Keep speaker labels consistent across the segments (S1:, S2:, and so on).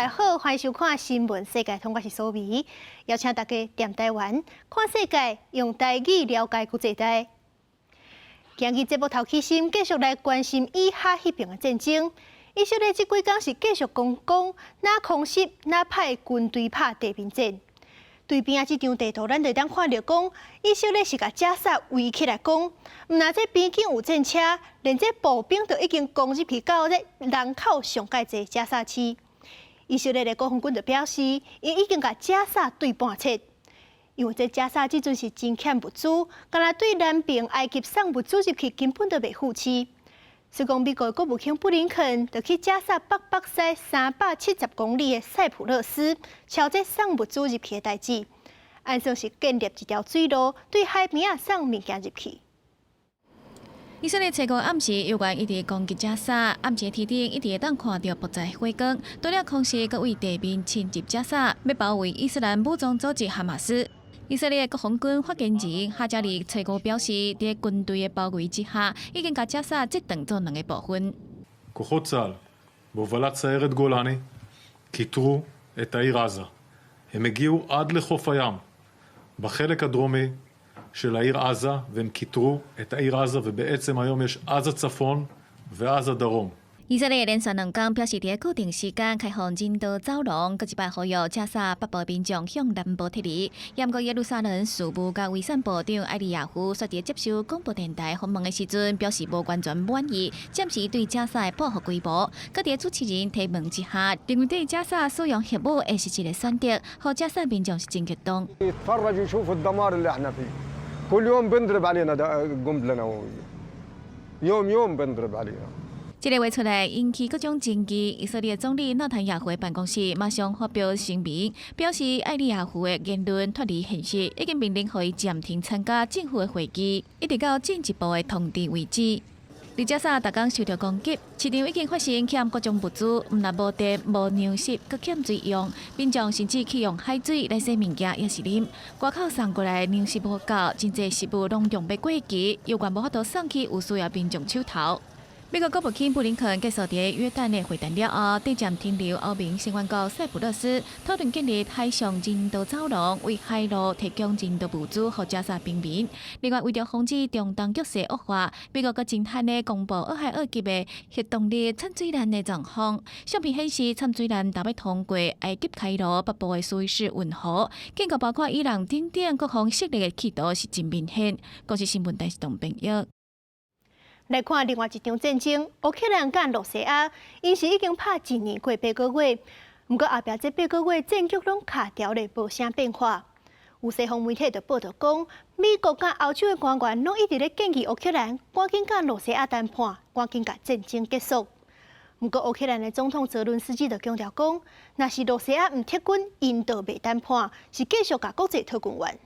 S1: 大家好，欢迎收看《新闻世界》，我是苏眉，邀请大家踮台湾看世界，用台语了解国际大。今日节目头起心，继续来关心以哈迄边的战争。以色列这几天是继续讲哪空袭哪派军队拍地平战。对边啊，这张地图咱就当看到讲，以色列是甲加沙围起来讲，毋但这边境有战车，连这步兵都已经攻入去到这人口上界侪加沙区。以色列的国防军就表示，伊已经甲加沙对半切，因为这加沙即阵是真欠物资，敢若对南边埃及送物资入去根本都袂付起。所以讲，美国国务卿布林肯就去加沙北西370公里的塞浦路斯，朝这送物资入去的代志，按算是建立一条水路，对海边啊送物件入去。
S2: 以色列5号暗时有关一直攻击加沙，暗时天顶一直当看到爆炸火光，除了空袭，搁为地面侵入加沙，要包围伊斯兰武装组织哈马斯。以色列国防军发言人哈加里5号表示，在军队的包围之下，已经把加沙切断做2个部分。
S3: כוחות צה"ל בהובלת סיירת גולני כיתרו את העיר עזה. הם הגיעו עד לחוף הים בחלק הדרומי של העיר עזה, והם כיתרו את העיר עזה, ובעצם היום יש עזה צפון ועזה דרום.
S2: 以色列连续2天表示，在固定时间开放人道走廊，搁一摆呼吁加沙北部民众向南部撤离。不过耶路撒冷事务甲卫生部长埃利亚胡说，在接受广播电台访问的时阵，表示无完全满意，暂时对加沙的保护规模。搁在主持人提问之下，认为对加沙使用核武会是一个选择，和加沙民众是真激动。
S4: يتفرج يشوف الدمار اللي احنا فيه. كل يوم بنضرب علينا قنبله نوويه. يوم بنضرب علينا.
S2: 这个话出来引起各种争议。以色列总理纳坦雅胡办公室马上发表声明，表示埃利亚胡的言论脱离现实，已经命令可以暂停参加政府的会议，一直到进一步的通知为止。在加沙，大港受到攻击，市场已经发生欠各种物资，毋但无电、无粮食，搁欠水用，民众甚至去用海水来洗物件，也是啉。外口送过来粮食无够，真侪食物拢用不过期，有关无法度送去有需要民众手头。美国国务卿布林肯结束在约旦的会谈了后，短暂停留欧盟成员国塞浦路斯，讨论建立海上人道走廊，为海路提供人道物资给加沙平民。另外，为了防止中东局势恶化，美国搁震撼的公布2海2级的核动力掺水艦的状况。相片显示，掺水艦打要通过埃及开罗北部的苏伊士运河，警告包括伊朗等等各方势力的企图是真明显。国际新闻台是董朋友。
S1: 来看另外一场战争，乌克兰甲罗西亚，因是已经拍1年过8个月，不过后壁这8个月战局拢卡条咧，无啥变化。有西方媒体就报道讲，美国甲欧洲的官员拢一直咧建议乌克兰赶紧甲罗西亚谈判，赶紧甲战争结束。不过乌克兰的总统泽伦斯基就强调讲，若是罗西亚唔撤军，因就袂谈判，是继续甲国际讨军援。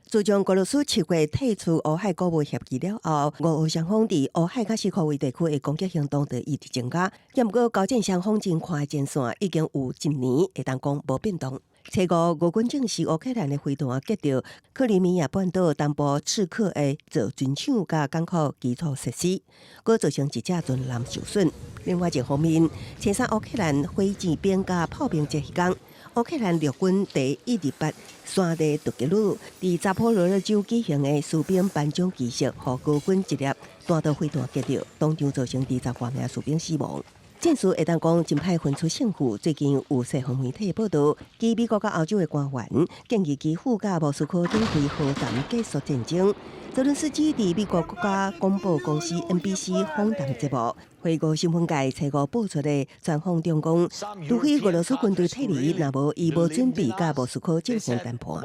S5: 自从俄罗斯7月退出乌海国务协议了后，俄乌双方伫乌海甲西科威地区的攻击行动就一直增加。不过交战双方真看的战线已经有1年，会当讲无变动。5号，俄军证实乌克兰的飞弹击到克里米亚半岛东部刺客的造军厂甲港口基础设施，搁造成1架船舰受损。另外一方面，青山乌克兰火箭兵甲炮兵这一天，乌克兰陆军第128山地突击旅伫扎波罗热州举行的士兵颁奖仪式，互俄军一粒弹道飞弹击到，当场造成20多名士兵死亡。战事会当讲真歹分出胜负。最近有西方媒体报道，基美国甲欧洲的官员建议基辅甲莫斯科展开和谈结束战争。泽伦斯基伫美国国家广播公司 NBC 访谈节目，回顾新闻界5号播出的专访中讲，除非俄罗斯军队退离，若无伊无准备甲莫斯科正式谈判。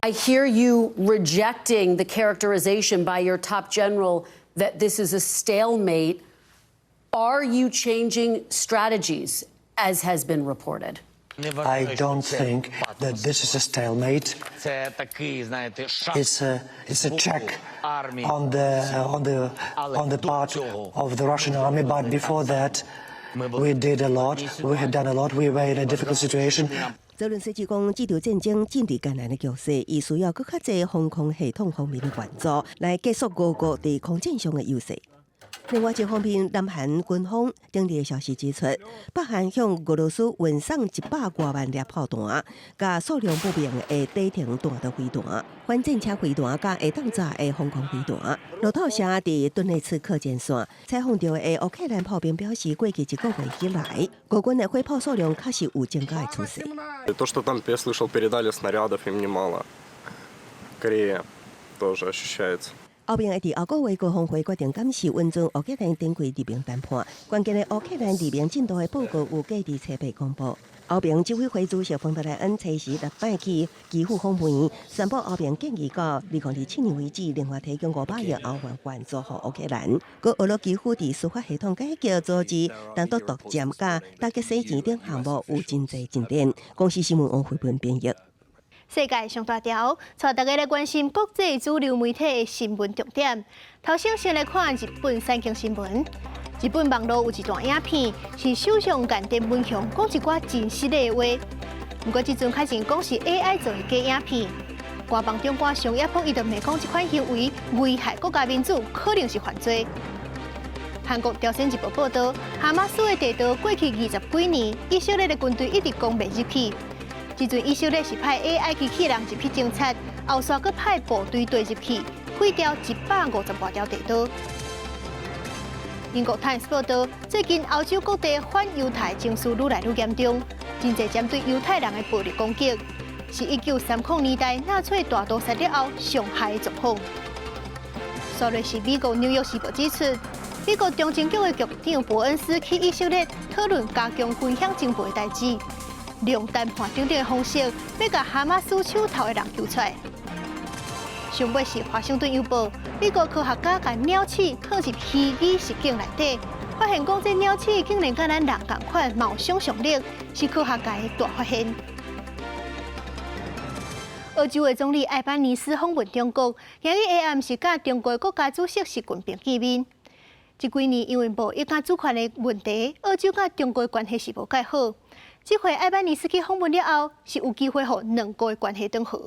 S6: I hear you rejecting the characterization by your top general that this is a stalemate. Are you changing strategies, as has been reported?
S7: I don't think that this is a stalemate. It's a check on the part of the Russian army. But before that, we did a lot. We had done a lot. We were in a difficult situation.
S5: 泽伦斯基讲，这场战争进入艰难的局势，伊需要更较侪防空系统方面的援助，来结束俄国在空战上的优势。另外一方面，南韩军方顶日消息指出，北韩向俄罗斯运送100多万粒炮弹，甲数量不明的底停弹道飞弹、反战车飞弹，甲会当炸的防空飞弹。路透社伫顿内茨克前线采访到的乌克兰炮兵表示，过去1个月以来，俄军的火炮数量确实有增加的趋势。
S8: То, что там, я слышал, передали снарядов им немало. Корея тоже ощущается.
S5: 后边会伫后个月高峰会决定监视运送乌克兰登柜离平谈判。关键的乌克兰离平进度的报告有隔伫册被公布。后边指挥会主席冯德莱恩初时6摆起基辅访问，宣布后边建议到2027年为止，另外提供500亿欧元援助给乌克兰。佮俄罗基辅伫司法系统改革、组织、单独独占甲打击洗钱等项目有真侪进展。公司新闻网回本编译。
S1: 世界上大条，带大家来关心国际主流媒体的新闻重点。头先来看日本产经新闻。日本网络有一段影片，是首相岸田文雄讲一寡真实的话。不过，这阵开始讲是 AI 做的假影片。官方中国商业部伊就未讲这款行为危害国家民主，可能是犯罪。韩国朝鲜日报报道，哈马斯的地道过去20几年，以色列的军队一直攻未入去。这阵以色列是派 AI 机器人入去侦察，后续阁派部队对入去，毁掉150多条地道。英国《Times》报道，最近欧洲各地反犹太情绪愈来愈严重，真侪针对犹太人的暴力攻击，是1930年代纳粹大屠杀了后上害的状况。昨日是美国《纽约时报》指出，美国中情局的局长伯恩斯去以色列讨论加强分享情报的代志。用谈判等等的方式，要甲哈马斯手头的人救出来。上尾是《华盛顿邮报》，美国科学家把鸟鼠放入虚拟实境内底，发现讲这鸟鼠竟然甲咱人同款，有想象力，是科学界的大发现。澳洲的总理艾班尼斯访问中国，今日下暗是甲中国国家主席习近平见面。这几年因为贸易甲主权的问题，澳洲甲中国的关系是无介好。这回艾班尼斯去访问了后，是有机会让两国的关系更好。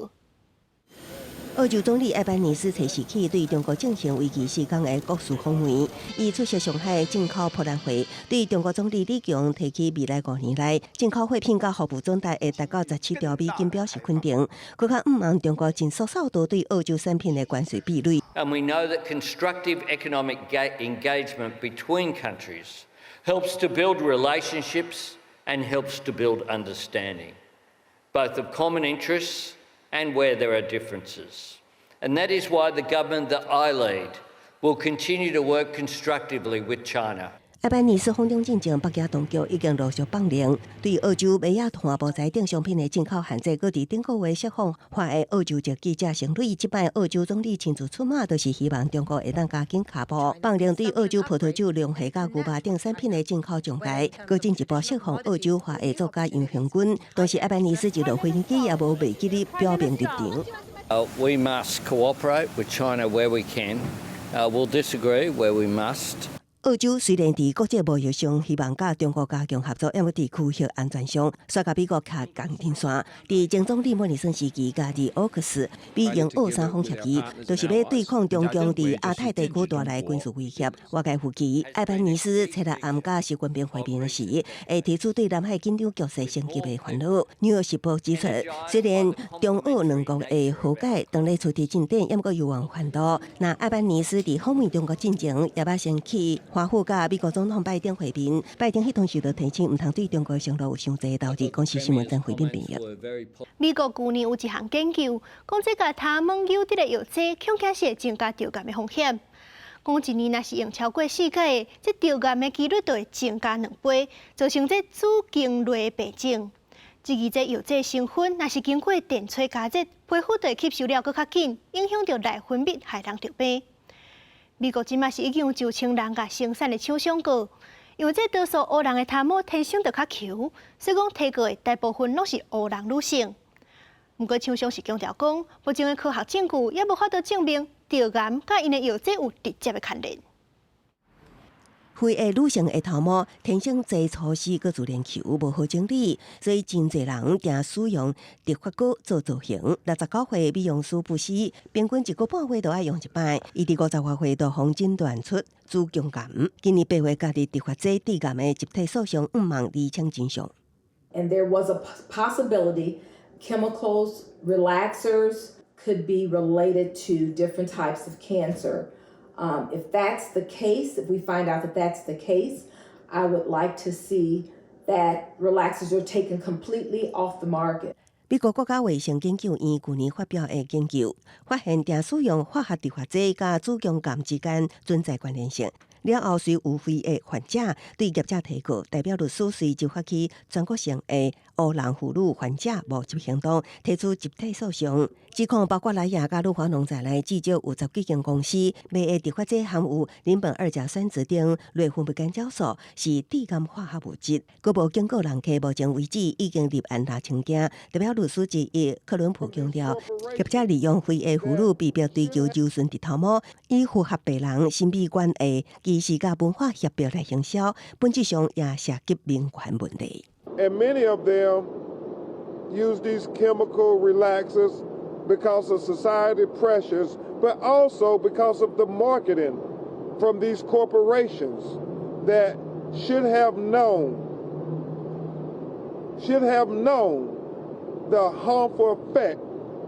S5: 澳洲总理艾班尼斯初时起对中国进行为期4天的国事访问，伊出席上海进口博览会，对中国总理李强提起未来5年来进口货品甲服务总值会达到17兆美金表示肯定，佮较毋望中国尽速扫除对澳洲产品的关税壁垒。
S9: And we know that constructive economic engagement between countries helps to build relationships and helps to build understanding, both of common interests and where there are differences. And that is why the government that I lead will continue to work constructively with China.
S5: 艾班尼斯访中进前，北京当局已经陆续放令，对澳洲美亚炭木材等商品的进口限制，搁伫顶个月释放发的澳洲籍记者承瑞，即摆澳洲总理亲自出马，都是希望中国会当加紧脚步，放令对澳洲葡萄酒、龙虾甲牛肉等产品的进口仲裁，搁进一步释放澳洲化的作家杨雄军。当时艾班尼斯一路飞机也无未记哩表明立场。
S9: We must cooperate with China where we can. We'll disagree where we must.
S5: 澳洲虽然伫国际贸易上希望甲中国加强合作，因为伫区域安全上，煞甲美国卡共天线。伫前总理莫里森时期，甲伫奥克斯美英澳三方协议，就是要对抗中共伫亚太地区带来军事威胁。外界预期，艾班尼斯初日暗甲习近平会面时，会提出对南海紧张局势升级的烦恼。《纽约时报》指出，虽然中澳两国的和解当咧出现进展，也毋过有望看到。那艾班尼斯伫访问中国进前，也捌先去华府甲美国总统拜登会面，拜登迄当时就提醒，毋通对中国承诺有伤济投资。公司新闻曾回应评语。
S1: 美国去年有一项研究，讲这个他们有的药剂，恐惊是会增加着癌的风险。讲一年若是用超过4届，这着癌的几率就会增加2倍，造成这子宫类病症。至于这药剂成分，若是经过电吹加热，皮肤就会吸收了搁较紧，影响着内分泌，害人着病。美国即马是已经有9000人甲生产的厂商过，因为这多数黑人的头毛天生就较强，所以讲提过的大部分拢是黑人女性。不过厂商是强调讲，目前的科学证据也无法度证明着癌甲因的药剂有直接的牵连。
S5: 非裔女性的头毛天生坐粗丝，佮自然球无好整理，所以真侪人惊使用直发膏做造型。69岁美容师不死，平均1个半月就爱用一摆。伊伫50多岁就方诊断出子宫癌，今年8月家己直发剂致癌的集体诉讼5万2000真相。
S10: And there was a possibility chemicals, relaxers could be related to different types of cancer. If that's the case, if we find out that that's the case, I would like to see that relaxers are taken completely off the market.
S5: 美国国家卫生研究院去年发表的研究发现，定使用化学直发剂甲子宫癌之间存在关联性。了后，随有非裔患者对业者提告，代表律师随就发起全国性的乌人妇女患者募集行动，提出集体诉讼。指控包括莱雅甲鲁华农在内，至少有10几间公司卖的直发剂含有邻苯二甲酸酯等类分泌干酵素，是致癌化学物质。佫无经过人客，目前为止已经立案6千件。代表律师之一克伦普强调，业者利用非裔妇女被迫追求柔顺的头毛，以符合白人审美观的技术甲文化协调来行销，本质上也涉及民权问题。
S11: And many of them use these chemical relaxers because of society pressures, but also because of the marketing from these corporations that should have known the harmful effect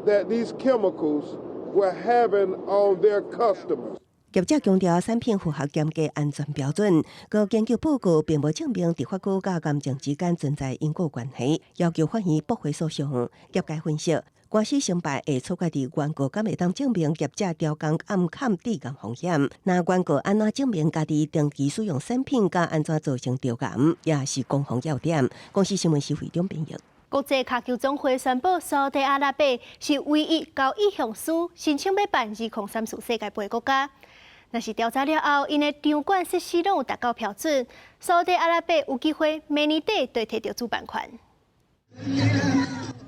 S11: that these chemicals were having on their customers.
S5: 业者强调产品符合严格安全标准，个研究报告并无证明直发膏甲癌症之间存在因果关系，要求法院驳回诉讼。业界分析，官司成败会出决伫原告敢会当证明业者调工暗砍致癌风险。那原告安怎证明家己长期使用产品甲安怎造成着癌，也是攻防要点。公司新闻是会中编译。
S1: 国际卡球总会宣布，沙特阿拉伯是唯一交意向书申请要办2034世界杯国家。若是调查了后，因的场馆设施拢有达到标准，沙特阿拉伯有机会明年底就摕到主办权。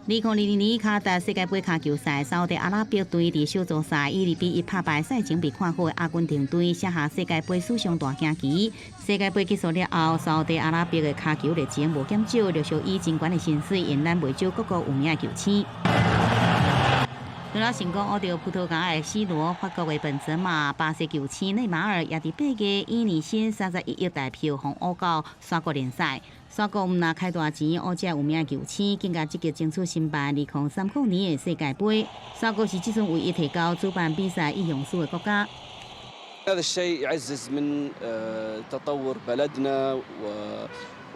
S12: 2020年卡达世界杯卡球赛，沙特阿拉伯队伫小组赛以2比1拍败赛前被看好的阿根廷队，写下世界杯史上大惊奇。世界杯结束了后，沙特阿拉伯的卡球热情无减少，陆续以真悬的薪水引揽未少各国有名的球星。除了成功学到葡萄牙的 C 罗、法国的本泽马、巴西球星内马尔，也伫8月以年薪31亿大票红欧到沙国联赛。沙国毋但开大钱，而且有名球星更加积极争取申办2030年的世界杯。沙国是即阵唯一提高主办比赛意向书的国家。
S13: هذا الشيء يعزز من تطور بلدنا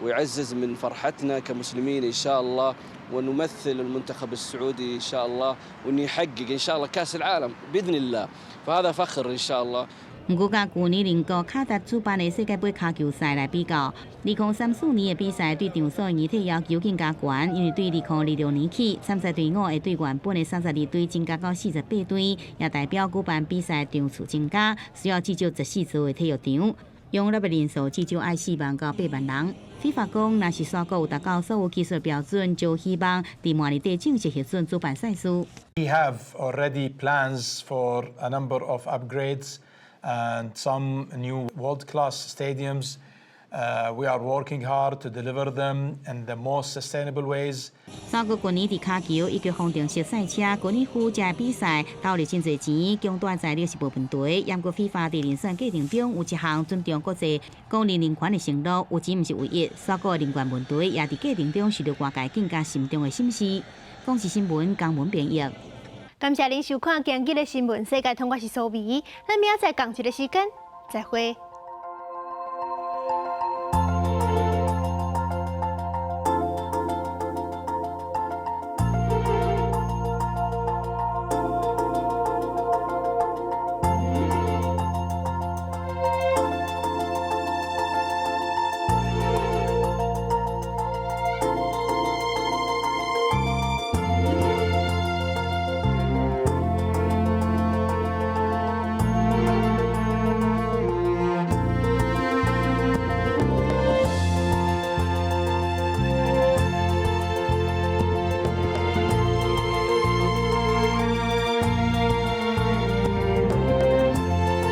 S13: ويعزز من فرحتنا كمسلمين إن شاء الله ونمثل المنتخب السعودي إن شاء الله وإنه يحقق إن شاء الله كأس العالم بإذن الله فهذا فخر إن شاء الله。
S12: 不过，甲去年邻国卡达主办的世界杯卡球赛来比较，2034年的比赛对场所的议题要求更加悬，因为对2026年起，参赛队伍会对原本的32队增加到48队，也代表举办比赛场次增加，需要至少14座的体育场，用入的人数至少爱4万到8万人。FIFA 讲，若是沙国有达到所有技术标准，就希望伫明年底正式核准主办赛事。
S14: We have already plans for a number of upgrades and some new world-class stadiums. We are working hard to deliver them in the most sustainable ways.
S12: 沙国今年伫卡球以及方程式赛车、高尔夫这比赛投入真侪钱，强大材料是部分队。严格FIFA伫遴选过程中有一项尊重国际公民人权的承诺，有钱毋是唯一。沙国人权问题也伫过程中受到外界更加慎重的审视。公视新闻江文编译。
S1: 感谢您收看今日的新闻，世界通我是苏眉，咱明仔载同一个时间再会。